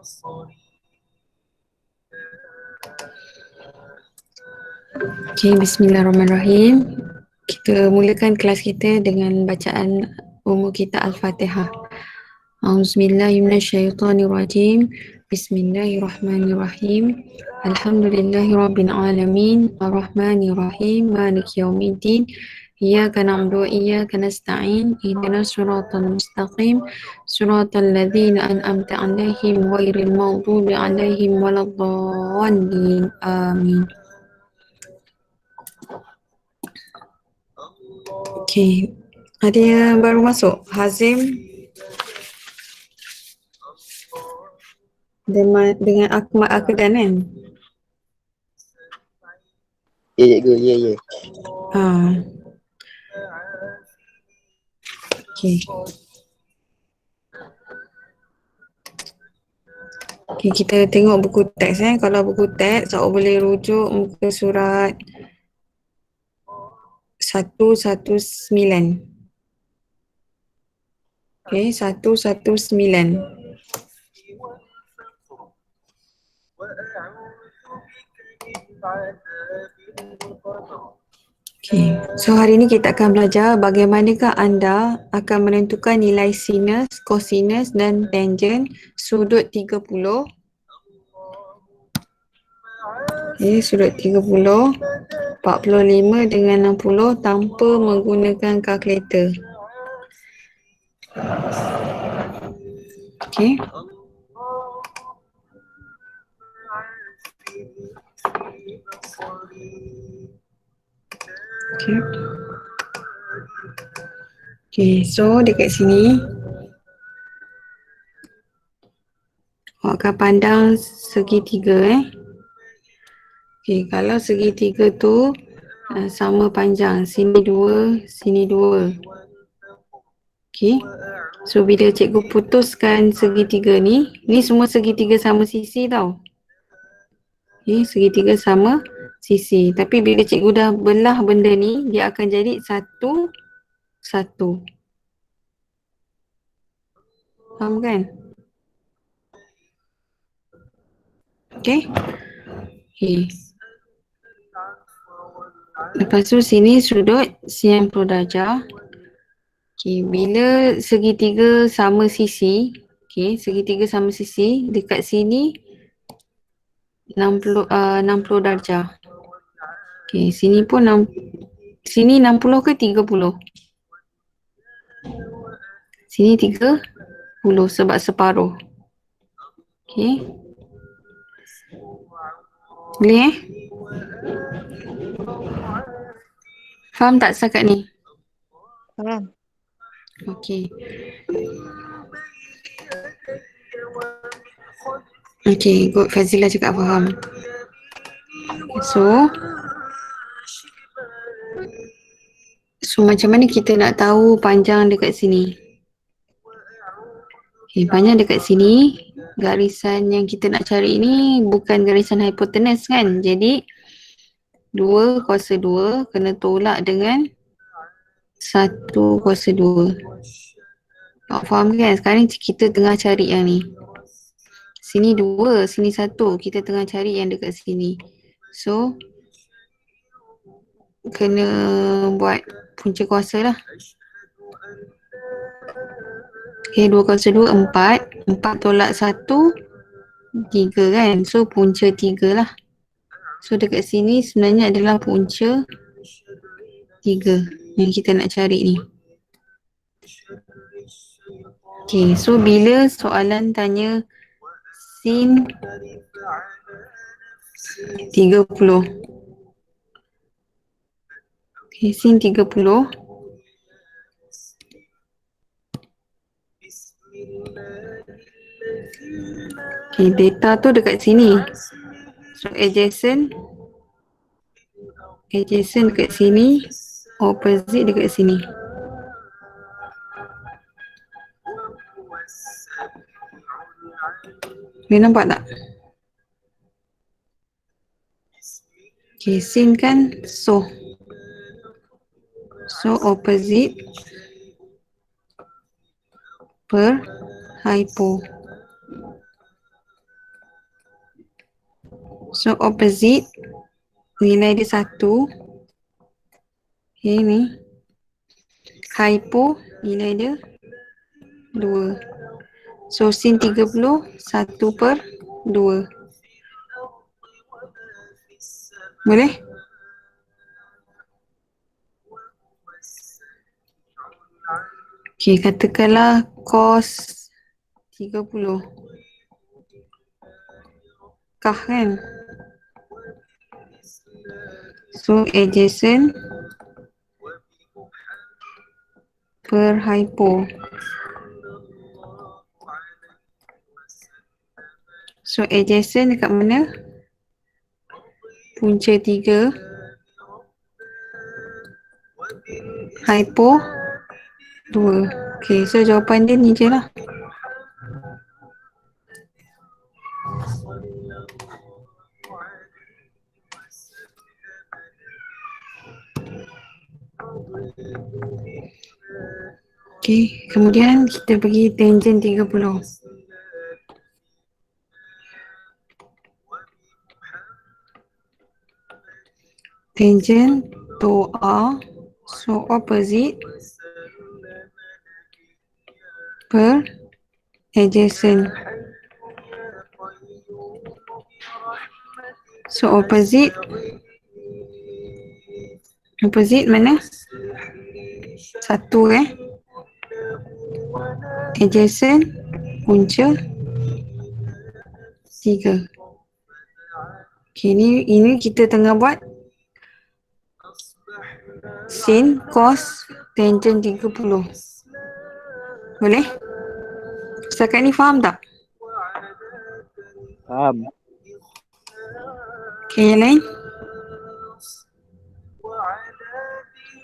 Okay, bismillahirrahmanirrahim. Kita mulakan kelas kita dengan bacaan umum kita Al-Fatihah. A'udzubillahiminasyaitonirrajim. Bismillahirrahmanirrahim. Alhamdulillahirabbil alamin. Arrahmanirrahim. Maliki yaumiddin. Iyyaka na'budu wa iyyaka nasta'in. Ihdinas siratal mustaqim. Siratal ladzina an'amta 'alaihim ghairil maghdubi 'alaihim waladdallin. Amin. Okay. Ada yang baru masuk? Hazim dengan Akmal Akedan kan? Ya, cikgu. Ya. Okay. Okay, kita tengok buku teks Kalau buku teks, awak boleh rujuk muka surat 119. Okay, 119. Okay, so hari ni kita akan belajar bagaimanakah anda akan menentukan nilai sinus, kosinus dan tangent sudut 30. Okay, sudut 30, 45 dengan 60 tanpa menggunakan kalkulator. Okay. Okay. Okay, so dekat sini awak akan pandang segitiga Okay, kalau segitiga tu sama panjang, sini 2, sini 2. Okay. So bila cikgu putuskan segitiga ni semua segitiga sama sisi tau. Okay, segitiga sama sisi. Tapi bila cikgu dah belah benda ni, dia akan jadi satu. Faham kan? Okay. Okay. Lepas tu sini sudut 90 darjah. Okay, bila segitiga sama sisi, dekat sini 60 darjah. Okay, sini pun sini 60 ke 30? Sini 30 sebab separuh. Okay. Boleh Faham tak setakat ni? Faham. Okay. Okay, good. Fazila cakap faham. So macam mana kita nak tahu panjang dekat sini? Okay, panjang dekat sini, garisan yang kita nak cari ni bukan garisan hipotenus kan? Jadi 2 kuasa 2 kena tolak dengan 1 kuasa 2. Awak faham kan? Sekarang kita tengah cari yang ni. Sini 2, sini 1. Kita tengah cari yang dekat sini. So, kena buat punca kuasa lah. Okay, 2 kuasa 2, 4. 4 tolak 1, 3 kan? So, punca 3 lah. So, dekat sini sebenarnya adalah punca 3 yang kita nak cari ni. Okay, so bila soalan tanya sin 30. Okay, sin 30. Okay, data tu dekat sini. So, adjacent dekat sini, opposite dekat sini. Boleh nampak tak? Okay, sin kan so opposite per hypo. So opposite nilai dia 1. Okay, ni. Hypo nilai dia 2. So sin 30 1/2. Boleh? Okay, katakanlah cos 30. Kah kan? So adjacent per hypo. So adjacent dekat mana? Punca 3. Hypo 2. Okay, so jawapan dia ni je lah. Okay, kemudian kita pergi tangent 30. Tangent to R, so opposite per adjacent. So opposite mana? 1 adjacent punca 3. Okay, ini kita tengah buat sin cos tangent 30. Boleh? Setakat ni faham tak? Faham. Okay, yang lain?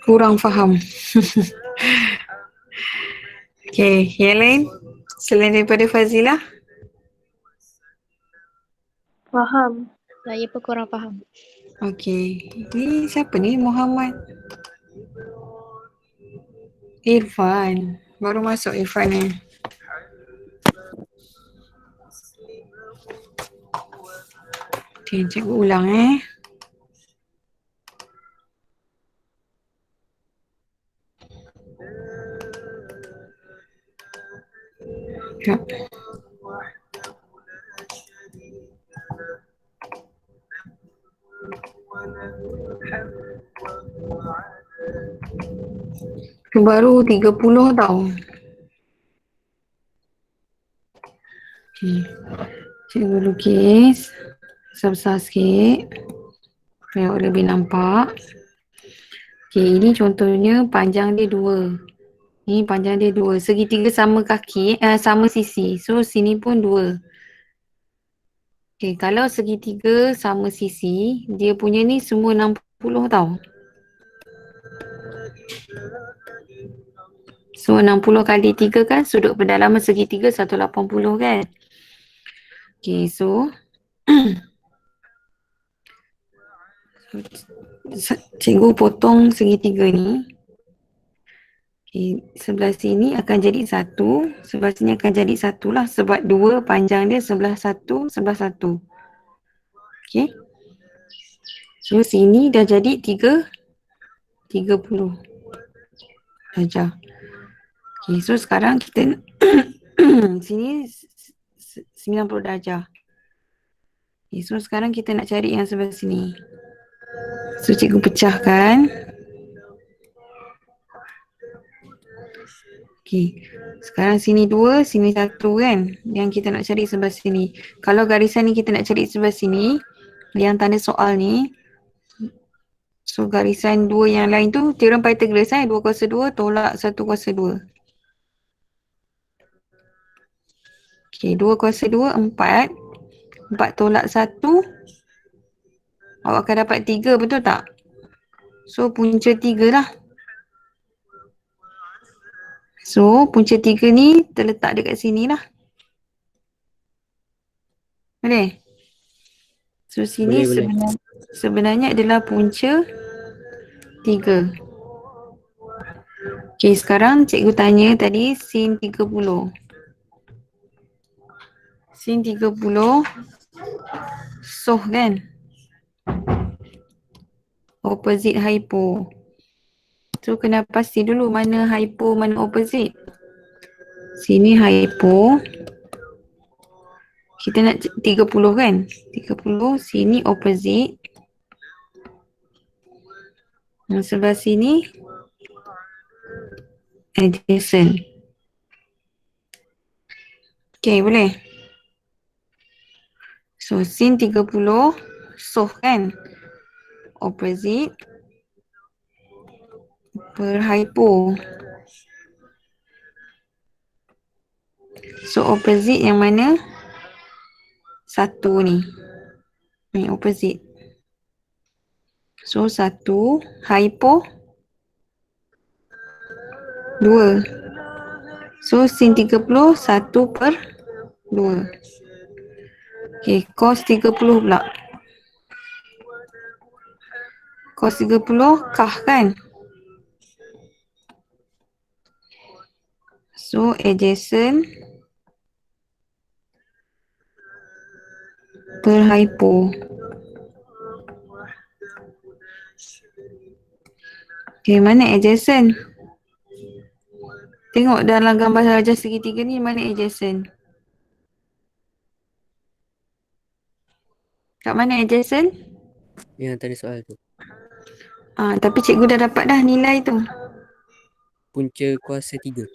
Kurang faham. Okay, yang lain? Selain daripada Fazilah? Faham. Saya pun kurang faham. Okay, ni siapa ni? Muhammad Irfan. Baru masuk Irfan ni. Okay, cikgu ulang Ya. Baru 30 tau. Okay. Cikgu lukis besar-besar sikit supaya awak lebih nampak. Okay, ini contohnya panjang dia 2. Ni panjang dia 2. Segitiga sama kaki, sama sisi. So sini pun 2. Okay, kalau segitiga sama sisi, dia punya ni semua 60 tau. So 60 kali 3 kan sudut pendalaman segitiga 180 kan. Okay, so cikgu potong segitiga ni. Okay, sebelah sini akan jadi 1, sebelah sini akan jadi 1 lah sebab 2 panjang dia sebelah 1, sebelah 1. Okay. So sini dah jadi 30 darjah. Okay, so sekarang kita sini 90 darjah. Okay, so sekarang kita nak cari yang sebelah sini. So cikgu pecahkan. Okay, sekarang sini 2, sini 1 kan. Yang kita nak cari sebelah sini. Kalau garisan ni kita nak cari sebelah sini, yang tanda soal ni. So garisan 2 yang lain tu teorem Pythagoras 2/2 tolak 1/2. Okay, 2/2 4. 4 tolak 1. Awak akan dapat 3, betul tak? So punca 3 lah. So punca 3 ni terletak dekat sini lah. Boleh? So sini Boleh. sebenarnya adalah punca 3. Okay, sekarang cikgu tanya tadi sin 30. Sin 30. soh kan? Opposite hypo. So kena pasti dulu mana hypo, mana opposite. Sini hypo. Kita nak 30 kan? 30, sini opposite. Yang sebelah sini adjacent. Okay, boleh? So, sin 30 soh kan? Opposite per hypo. So, opposite yang mana? Satu ni. Ni opposite. So, satu hypo 2. So, sin 30 1 per 2. Okay, cos 30 pula. Cos 30 kah kan? So, adjacent per hypo. Okay, mana adjacent? Tengok dalam gambar sahaja segitiga ni mana adjacent? Kat mana adjacent? Yang tadi soal tu. Tapi cikgu dah dapat dah nilai tu. Punca kuasa 3.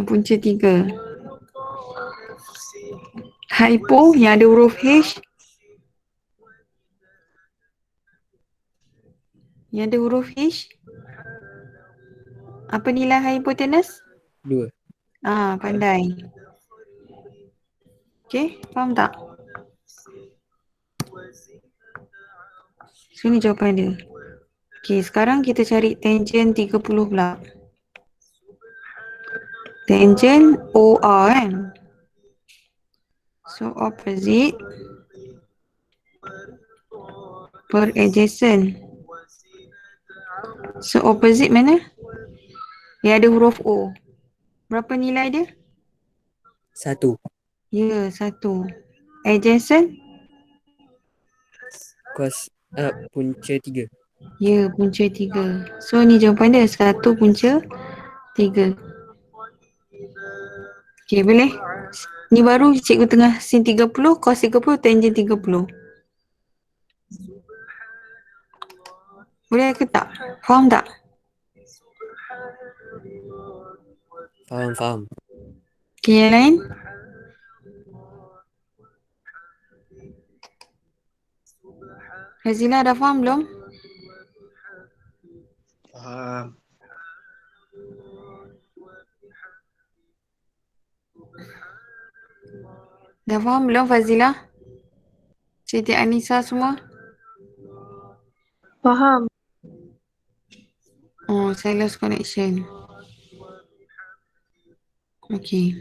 Punca 3. Hypo yang ada huruf H. Yang ada huruf H. Apa nilai hypotenuse? 2. Pandai. Okay, faham tak? Sini jawapan dia. Okay, sekarang kita cari tangent 30 pula. Tangent OR kan? So, opposite per adjacent. So, opposite mana? Yang ada huruf O. Berapa nilai dia? 1. Ya, 1. Adjacent? Punca 3. Ya, punca 3. So, ni jawapan dia. 1 punca 3. Okay, boleh? Ni baru cikgu tengah sin 30, cos 30, tangent 30. Boleh ke tak? Faham tak? Faham. Okay, yang lain? Razila dah faham belum? Faham. Dah faham belum Fazila? Siti Anissa semua? Faham. Saya lost connection. Okay.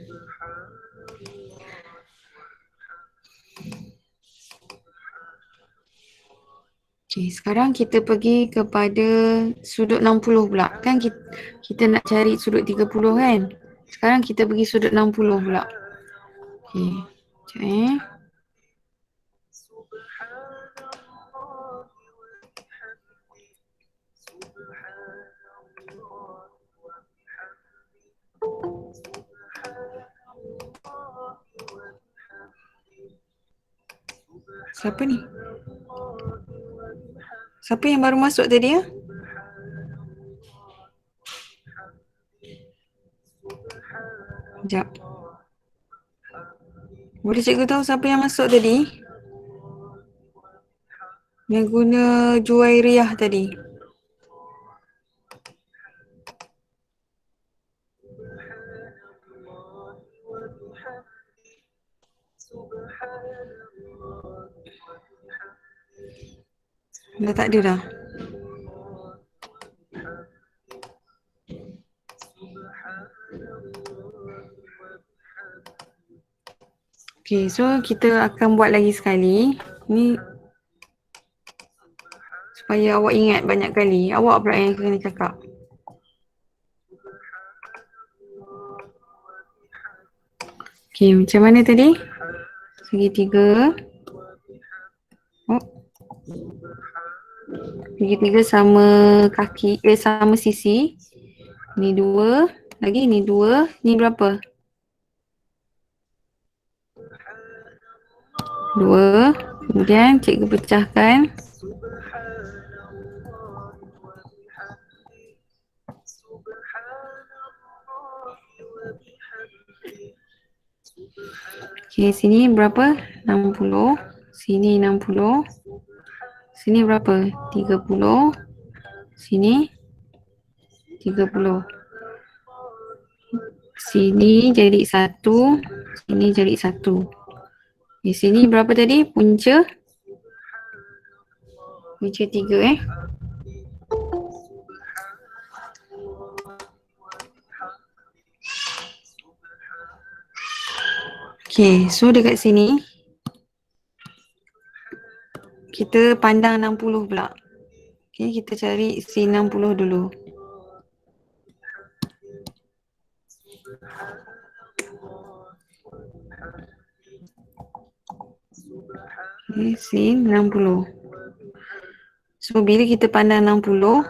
Okay, sekarang kita pergi kepada sudut 60 pula. Kan kita nak cari sudut 30 kan? Sekarang kita pergi sudut 60 pula. Okay. Sekejap Siapa ni? Siapa yang baru masuk tadi ya? Sekejap. Boleh cikgu tahu siapa yang masuk tadi? Yang guna Juwairiyah tadi. Dah tak ada dah. Okay, so kita akan buat lagi sekali. Ni supaya awak ingat banyak kali. Awak pula yang kena cakap. Okay, macam mana tadi? Segitiga. Oh, segitiga sama kaki, sama sisi. Ni 2, lagi ni 2, ni berapa? 2. Kemudian cikgu pecahkan. Okey, sini berapa? 60. Sini 60. Sini berapa? 30. Sini 30. Sini jadi 1. Sini jadi 1. Di sini berapa tadi? Punca 3 Okay, so dekat sini kita pandang 60 pula. Okay, kita cari si 60 dulu. Okay, si 60. So bila kita pandang 60,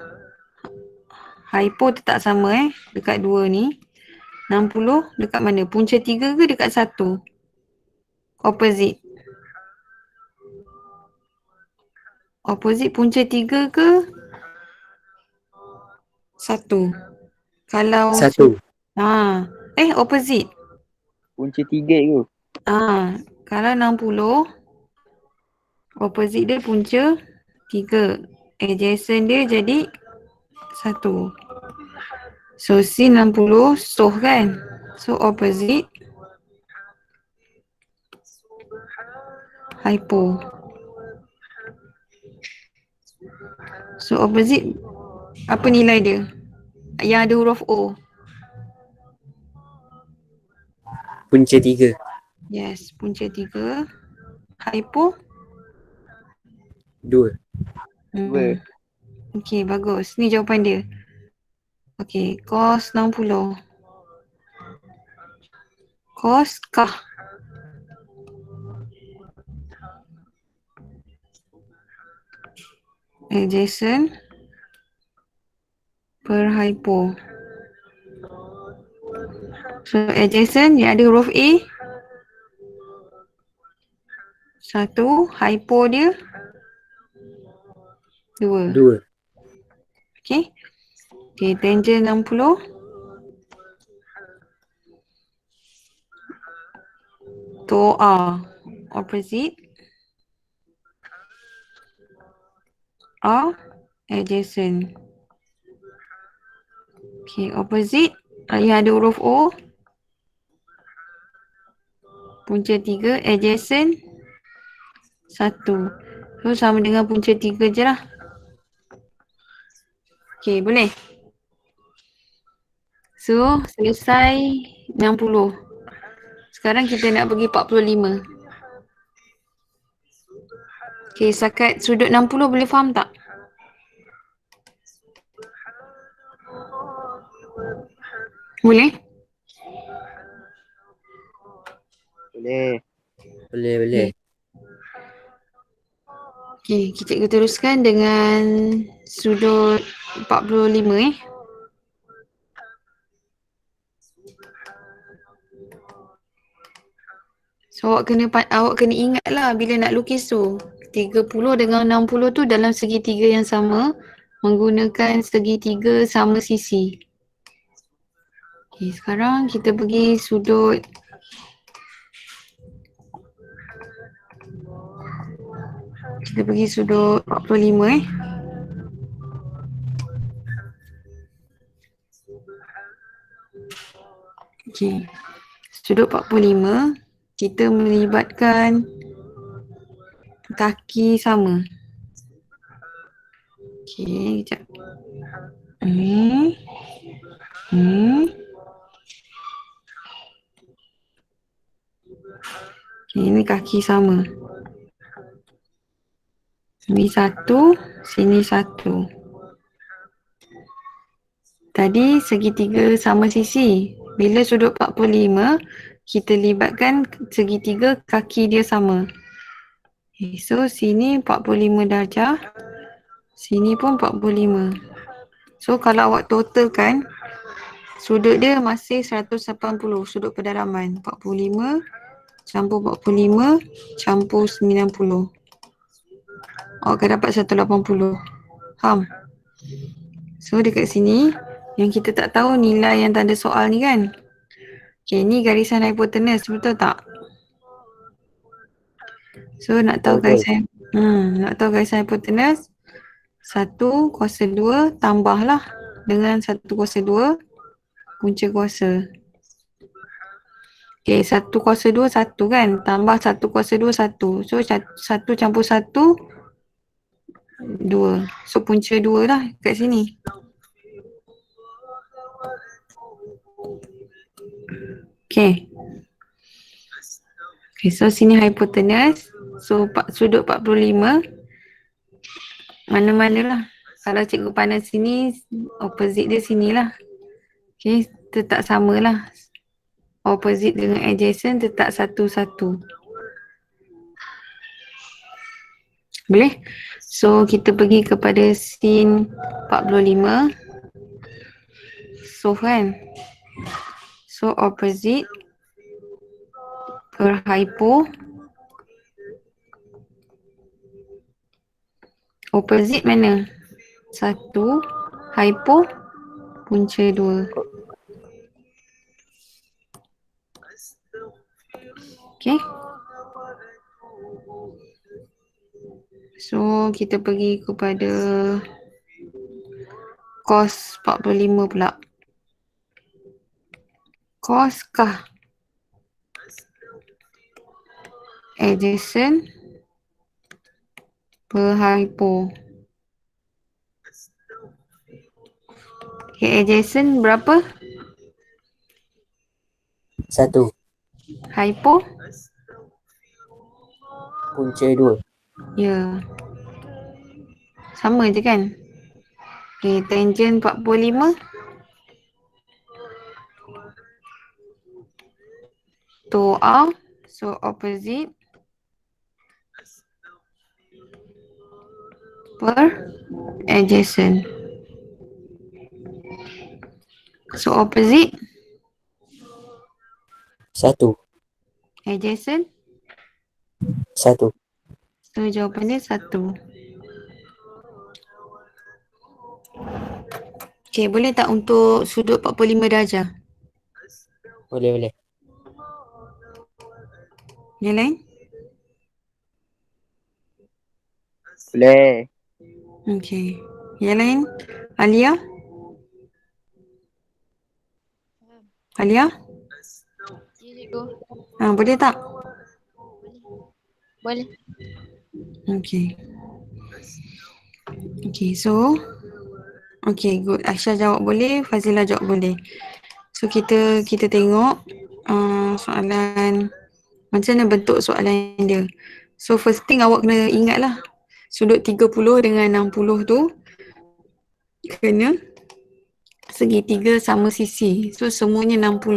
hypo tetap sama dekat 2 ni. 60 dekat mana? Punca 3 ke dekat 1? Opposite. Opposite punca 3 ke 1? Kalau 1. opposite. Punca 3 tu. Kalau 60 opposite dia punca 3. Adjacent dia jadi 1. So si 60 soh kan? So opposite hypo. So opposite apa nilai dia? Yang ada huruf O. Punca 3. Yes, punca 3. Hypo 2. 2. Okey, bagus. Ni jawapan dia. Okey, cos 60. Cos kah? Adjacent per hypo. So adjacent yang ada huruf A 1, hypo dia 2. 2. Okey. Okey, tangent 60. To R. Opposite. R. Adjacent. Okey, opposite yang ada huruf O. Punca 3, adjacent 1. So sama dengan punca 3 je lah. Okey, boleh? So, selesai 60. Sekarang kita nak pergi 45. Okey, setakat sudut 60 boleh faham tak? Boleh? Boleh. Boleh. Okey, cikgu teruskan dengan sudut 45 So awak kena ingatlah bila nak lukis tu 30 dengan 60 tu dalam segitiga yang sama menggunakan segitiga sama sisi. Okey, sekarang kita pergi sudut Kita pergi sudut 45 Okey. Sudut 45 kita melibatkan kaki sama. Okey, sekejap. Okay, ini kaki sama. Sini 1, sini 1. Tadi segitiga sama sisi. Bila sudut 45, kita libatkan segitiga kaki dia sama. Okay, so sini 45 darjah. Sini pun 45. So kalau awak totalkan, sudut dia masih 180. Sudut pedalaman 45 campur 45 campur 90. Awak akan dapat 180. Faham? So dekat sini, yang kita tak tahu nilai yang tanda soal ni kan. Okay, ni garisan hipotenus, betul tak? So nak tahu Betul, garisan nak tahu garisan hipotenus, 1 kuasa 2 tambahlah dengan 1 kuasa 2 punca kuasa. Okay, 1 kuasa 2 1 kan, tambah 1 kuasa 2 1. So 1 campur 1 2. So punca 2 lah kat sini. Okay. Okay, so sini hipotenus. So sudut 45. Mana-mana lah. Kalau cikgu pandang sini, opposite dia sini lah. Okay, tetap sama lah. Opposite dengan adjacent tetap satu-satu. Boleh? So kita pergi kepada scene 45. So kan. So opposite per hypo. Opposite mana? 1 hypo punca 2. Okay. So kita pergi kepada cos 45 pula. Cos kah adjacent per hypo. Okay, adjacent berapa? 1. Hypo? Punca 2. Ya. Sama je kan? Okay, tangent 45. To R. So opposite per adjacent. So opposite 1. adjacent. 1. So jawapan dia 1. Okay, boleh tak untuk sudut 45 darjah? Boleh. Yang lain? Boleh. Okay. Yang lain? Alia? Alia? Ya, cikgu. Boleh tak? Boleh. Okay. Okay, so okay, good. Aisyah jawab boleh, Fazilah jawab boleh. So kita tengok soalan macam mana bentuk soalan dia. So first thing awak kena ingat lah, sudut 30 dengan 60 tu kena segitiga sama sisi. So semuanya 60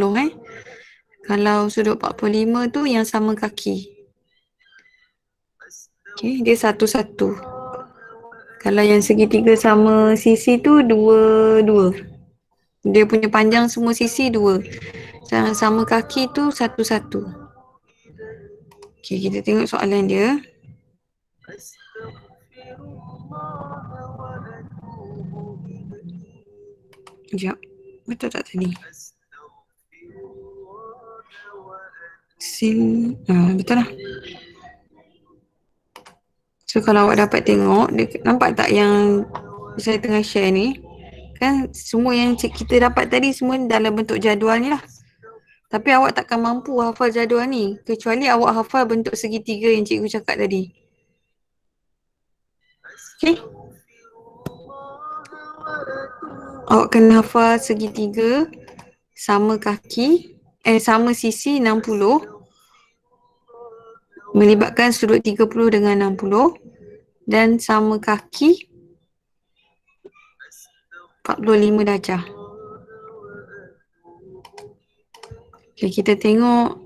Kalau sudut 45 tu yang sama kaki. Okay, dia satu-satu. Kalau yang segitiga sama sisi tu dua-dua. Dia punya panjang semua sisi 2. Yang sama kaki tu satu-satu. Okay, kita tengok soalan dia. Sekejap. Betul tak tadi? Betul lah. So kalau awak dapat tengok, nampak tak yang saya tengah share ni? Kan semua yang kita dapat tadi semua dalam bentuk jadual ni lah. Tapi awak takkan mampu hafal jadual ni kecuali awak hafal bentuk segitiga yang cikgu cakap tadi. Okay? Awak kena hafal segitiga sama kaki, sama sisi 60 melibatkan sudut 30 dengan 60 dan sama kaki 45 darjah. Okay, kita tengok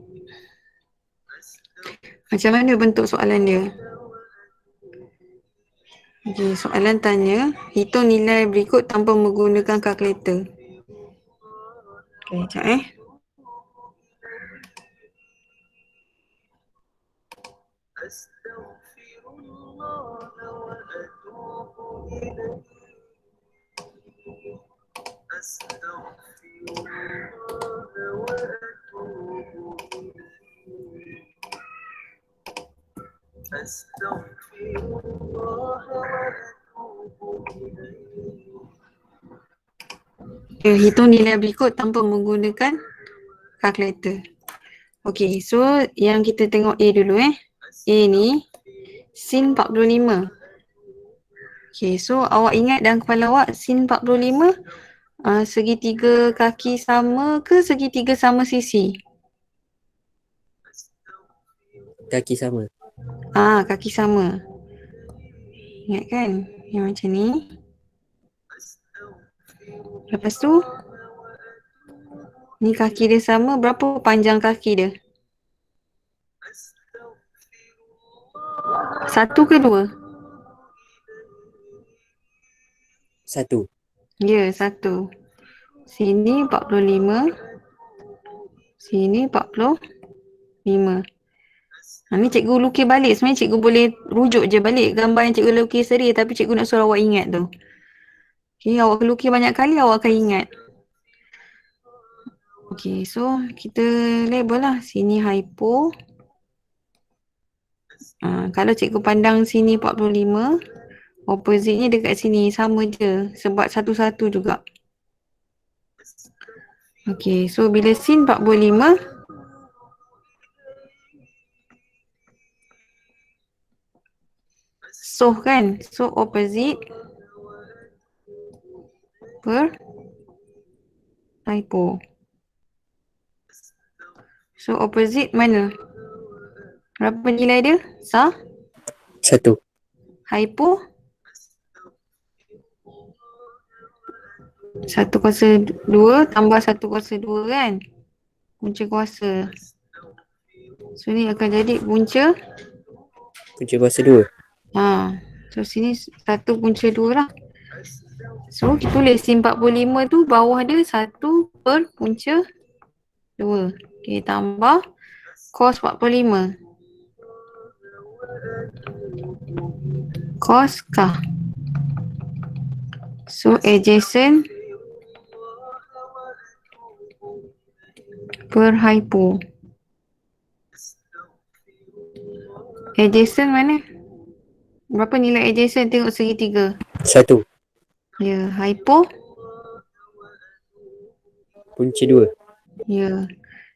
macam mana bentuk soalan dia. Okey, soalan tanya, hitung nilai berikut tanpa menggunakan kalkulator. Okey, sekejap hitung nilai berikut tanpa menggunakan kalkulator. Okey, so yang kita tengok A dulu A ni sin 45. Okey, so awak ingat dalam kepala awak sin 45 segitiga kaki sama ke segitiga sama sisi? Kaki sama. Kaki sama. Ingat kan? Yang macam ni. Lepas tu ni kaki dia sama, berapa panjang kaki dia? 1 ke 2? 1. Ya, 1. Sini 45. Sini 45. Ni cikgu lukis balik. Sebenarnya cikgu boleh rujuk je balik gambar yang cikgu lukis tadi, tapi cikgu nak suruh awak ingat tu. Okay, awak lukis banyak kali awak akan ingat. Okay, so kita label lah. Sini hypo. Kalau cikgu pandang sini 45, opposite-nya dekat sini sama je. Sebab satu-satu juga. Okay, so bila sin 45, so kan? So opposite per hypo. So opposite mana? Berapa nilai dia? 1. Hypo 1/2 tambah 1/2 kan? Punca kuasa. So ni akan jadi punca. Punca kuasa 2. So sini 1/2 lah. So kita tulis sin 45 tu bawah dia 1 per punca 2. Okay, tambah cos 45. Cos K. So adjacent per hypo. Adjacent mana? Berapa nilai adjacent? Tengok segitiga. 1. Ya, hypo. Punca 2. Ya.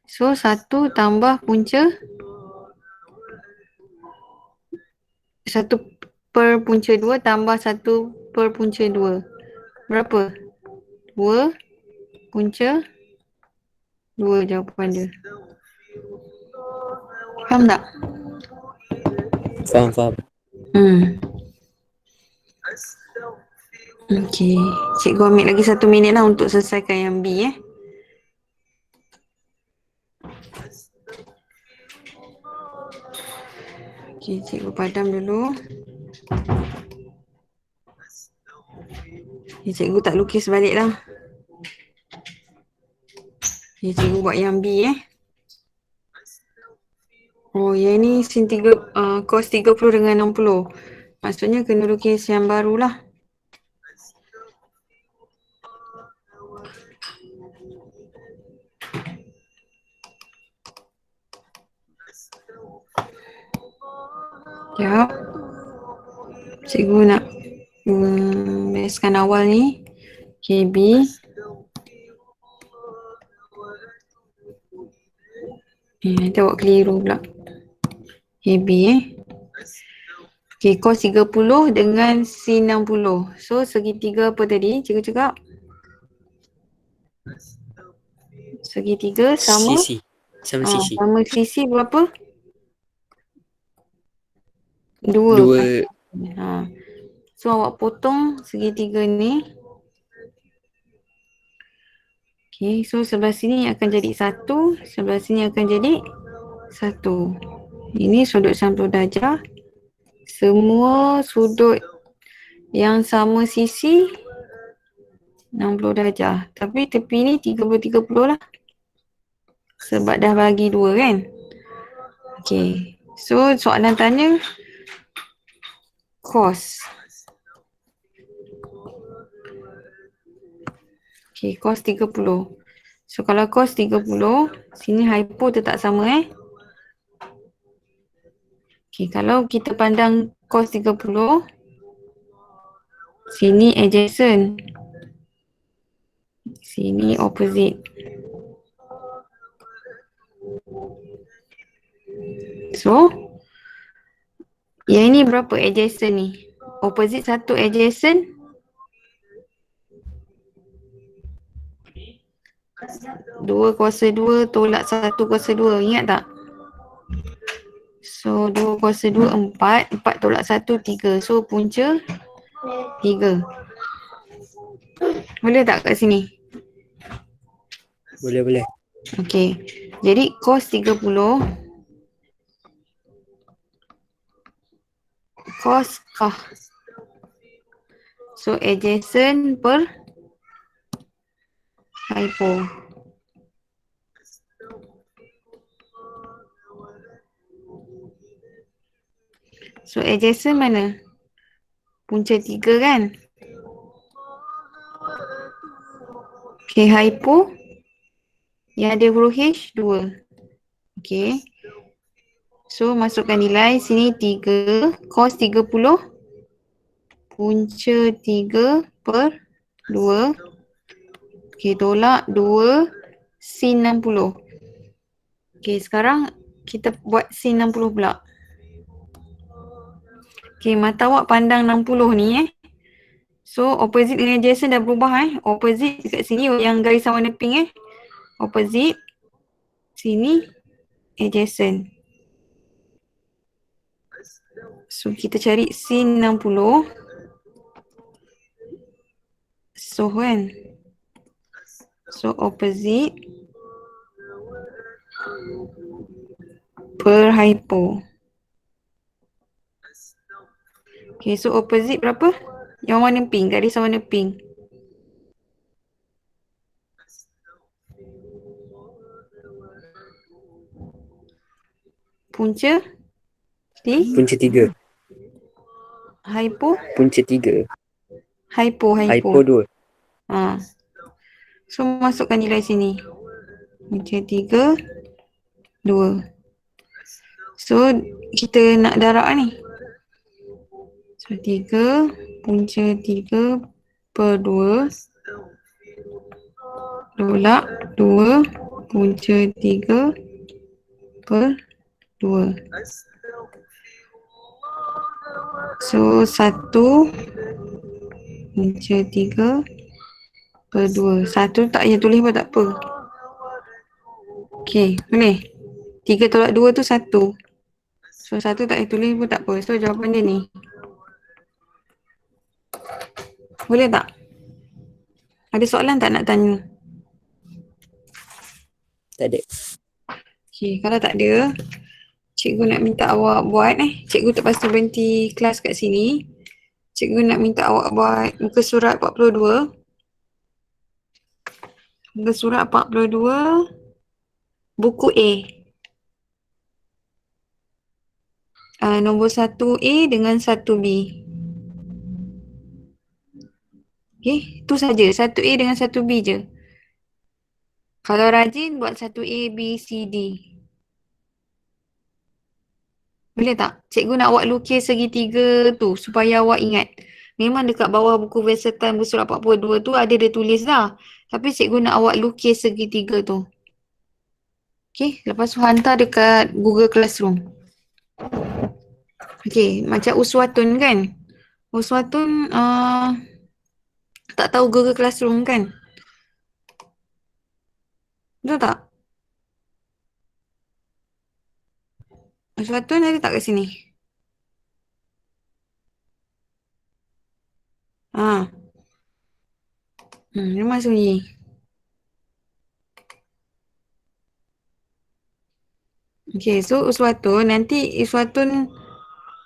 So 1 tambah punca 1 per punca 2 tambah 1 per punca 2. Berapa? 2 punca 2 jawapan dia. Faham tak? Faham. Okey. Cikgu ambil lagi 1 minit lah untuk selesaikan yang B Okey, cikgu padam dulu. Cikgu tak lukis balik lah. Cikgu buat yang B Oh, yang ni sin 3, cos 30 dengan 60. Maksudnya kena lukis yang barulah. Sekejap. Cikgu nak bereskan awal ni. KB. Nanti awak keliru pula. KB Okay, cos 30 dengan sin 60. So segitiga apa tadi cikgu cakap? Segitiga sama? Sisi. Sama sisi. Sama sisi berapa? 2. 2. So awak potong segitiga ni. Okay, so sebelah sini akan jadi 1. Sebelah sini akan jadi 1. Ini sudut 90 darjah. Semua sudut Yang sama sisi 60 darjah. Tapi tepi ni 30-30 lah. Sebab dah bagi 2 kan. Okay. So soalan tanya cos. Okay, cos 30. So kalau cos 30, sini hypo tetap sama Okay, kalau kita pandang cos 30, sini adjacent. Sini opposite. So, yang ini berapa adjacent ni? Opposite satu adjacent. Dua kuasa 2 tolak 1 kuasa 2. Ingat tak? So, 2 kuasa 2 4. 4 tolak 1 3. So, punca 3. Boleh tak kat sini? Boleh. Okay. Jadi, cos 30. Cos kah. So, adjacent per hypo. So, adjacent mana? Punca 3 kan? Okay, hypo. Yang ada huruf H, 2. Okay. So, masukkan nilai. Sini 3. Cos 30. Punca 3 per 2. Okay, tolak 2 sin 60. Okay, sekarang kita buat sin 60 pula. Okay, mata awak pandang 60 ni So, opposite dengan adjacent dah berubah Opposite dekat sini yang garisan warna pink Opposite. Sini adjacent. So, kita cari sin 60. So, kan? So, opposite per hypo. Okay, so opposite berapa? Yang warna pink, garisan warna pink. Punca di Punca 3. hypo. Punca 3. Hypo. Hypo 2. So, masukkan nilai sini. Punca 3, 2. So, kita nak darab ni. So, 3, punca 3 per 2. Tolak 2, punca 3 per 2. So, 1 punca 3 per 2. 1 tak payah tulis pun tak apa. Okay, boleh? 3 tolak 2 tu 1. So, 1 tak payah tulis pun tak apa. So, jawapan dia ni. Boleh tak? Ada soalan tak nak tanya? Tak ada. Okay, kalau tak ada, cikgu nak minta awak buat Cikgu terpaksa berhenti kelas kat sini. Cikgu nak minta awak buat muka surat 42. Muka surat 42, buku A. Nombor 1A dengan 1B. Okay, tu saja. 1A dengan 1B je. Kalau rajin buat 1A, B, C, D. Boleh tak? Cikgu nak awak lukis segitiga tu supaya awak ingat. Memang dekat bawah buku Versatile muka surat 42 tu ada dia tulis dah. Tapi cikgu nak awak lukis segitiga tu. Okay, lepas tu hantar dekat Google Classroom. Okay, macam uswatun kan? Uswatun tak tahu Google Classroom kan? Betul tak? Uswatun ada tak kat sini? Memang sunyi. Okay, so uswatun nanti uswatun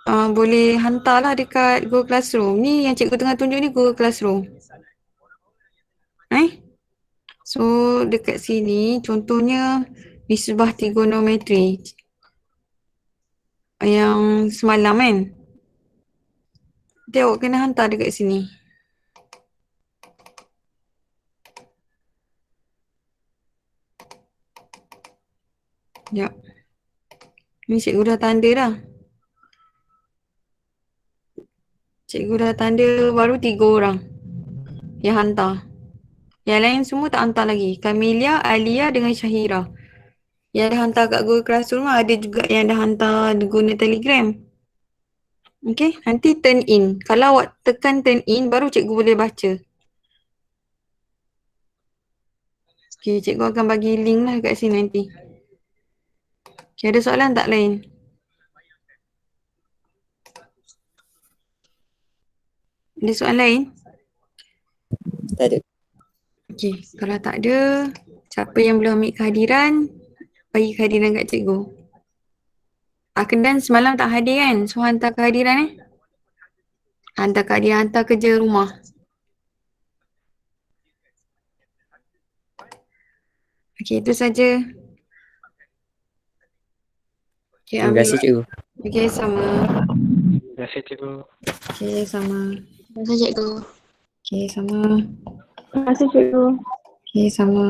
boleh hantarlah dekat Google Classroom. Ni yang cikgu tengah tunjuk ni Google Classroom. So dekat sini contohnya nisbah trigonometri yang semalam kan. Nanti awak kena hantar dekat sini. Sekejap. Ni cikgu dah tanda dah. Cikgu dah tanda baru 3 orang yang hantar. Yang lain semua tak hantar lagi. Kamilia, Alia dengan Syahira. Yang dah hantar kat Google Classroom ada juga yang dah hantar guna Telegram. Okay, nanti turn in. Kalau awak tekan turn in baru cikgu boleh baca. Okay, cikgu akan bagi link lah kat sini nanti. Okay, ada soalan tak lain? Ada soalan lain? Tak ada. Okay, kalau tak ada, siapa yang belum ambil kehadiran, bagi kehadiran kat cikgu. Kedan semalam tak hadir kan? So hantar kehadiran Hantar kehadiran, hantar kerja rumah. Okay, itu saja. Okay, Terima kasih cikgu. Okay, sama. Terima kasih cikgu. Okay, sama. Terima kasih cikgu. Okay, sama. Terima kasih cikgu. Okay, sama.